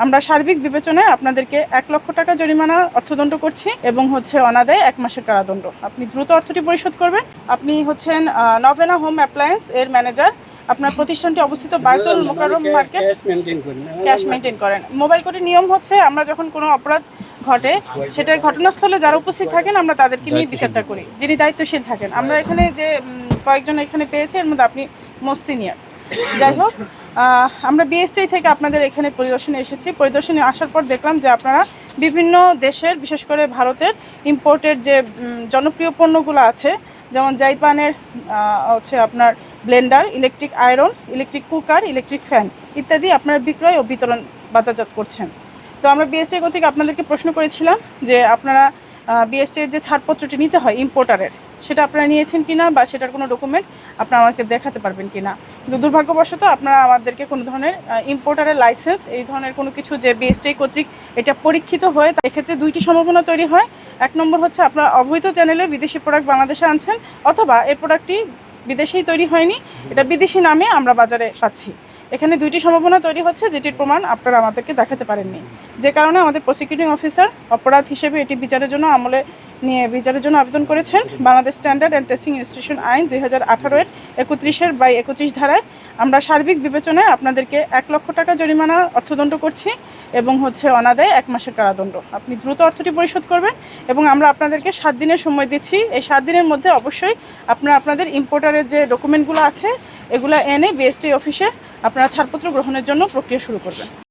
আমরা সার্বিক বিবেচনায় আপনাদেরকে 1 লক্ষ টাকা জরিমানা অর্থদণ্ড করছি এবং অনাদায়ে 1 মাসের কারাদণ্ড। আপনি দ্রুত অর্থটি পরিশোধ করবেন। আপনি হচ্ছেন নভেনা হোম অ্যাপ্লায়েন্স এর ম্যানেজার। আপনার প্রতিষ্ঠানটি অবস্থিত Baitul Mukarram market. Cash maintain করেন। মোবাইল কোর্টের নিয়ম হচ্ছে আমরা যখন কোনো অপরাধ ঘটে সেটার ঘটনাস্থলে যারা উপস্থিত থাকেন আমরা তাদেরকে নিয়ে বিচারটা করি, যিনি দায়িত্বশীল থাকেন। আমরা এখানে যে কয়েকজন এখানে পেয়েছি এর মধ্যে আপনি মোস্ট সিনিয়র। যাই হোক, আমরা বিএসটি থেকে আপনাদের এখানে পরিদর্শনে এসেছি। পরিদর্শনে আসার পর দেখলাম যে আপনারা বিভিন্ন দেশের, বিশেষ করে ভারতের ইম্পোর্টেড যে জনপ্রিয় পণ্যগুলো আছে, যেমন জাইপানের আপনার Blender, electric iron, electric cooker, electric fan ইত্যাদি আপনার বিক্রয় ও বিতরণ বাজারজাত করছেন। তো আমরা বিএসটি কর্তৃক আপনাদেরকে প্রশ্ন করেছিলাম যে আপনারা বিএসটির যে ছাড়পত্রটি নিতে হয় ইম্পোর্টারের, সেটা আপনারা নিয়েছেন কিনা বা সেটার কোনো ডকুমেন্ট আপনারা আমাকে দেখাতে পারবেন কিনা। কিন্তু দুর্ভাগ্যবশত আপনারা আমাদেরকে কোনো ধরনের ইম্পোর্টারের লাইসেন্স, এই ধরনের কোনো কিছু যে বিএসটি কর্তৃক এটা পরীক্ষিত হয়ে, এক্ষেত্রে দুইটি সম্ভাবনা তৈরি হয়। 1 নম্বর হচ্ছে আপনারা অবৈধ চ্যানেলে বিদেশি প্রোডাক্ট বাংলাদেশে আনছেন, অথবা এই প্রোডাক্টটি বিদেশেই তৈরি হয়নি, এটা বিদেশি নামে আমরা বাজারে পাচ্ছি। এখানে দুইটি সম্ভাবনা তৈরি হচ্ছে, যেটির প্রমাণ আপনারা আমাদেরকে দেখাতে পারেননি, যে কারণে আমাদের প্রসিকিউটিং অফিসার অপরাধ হিসেবে এটি বিচারের জন্য বিচারের জন্য আবেদন করেছেন। Bangladesh standard and testing institution আইন 2018 এর 31/31 ধারায় আমরা সার্বিক বিবেচনায় আপনাদেরকে 1 লক্ষ টাকা জরিমানা অর্থদণ্ড করছি এবং অনাদায়ে 1 মাসের কারাদণ্ড। আপনি দ্রুত অর্থটি পরিশোধ করবেন এবং আমরা আপনাদেরকে 7 দিনের সময় দিচ্ছি। এই 7 দিনের মধ্যে অবশ্যই আপনারা আপনাদের ইম্পোর্টারের যে ডকুমেন্টগুলো আছে এগুলো এনে বিএসটি অফিসে আপনারা ছাড়পত্র গ্রহণের জন্য প্রক্রিয়া শুরু করবেন।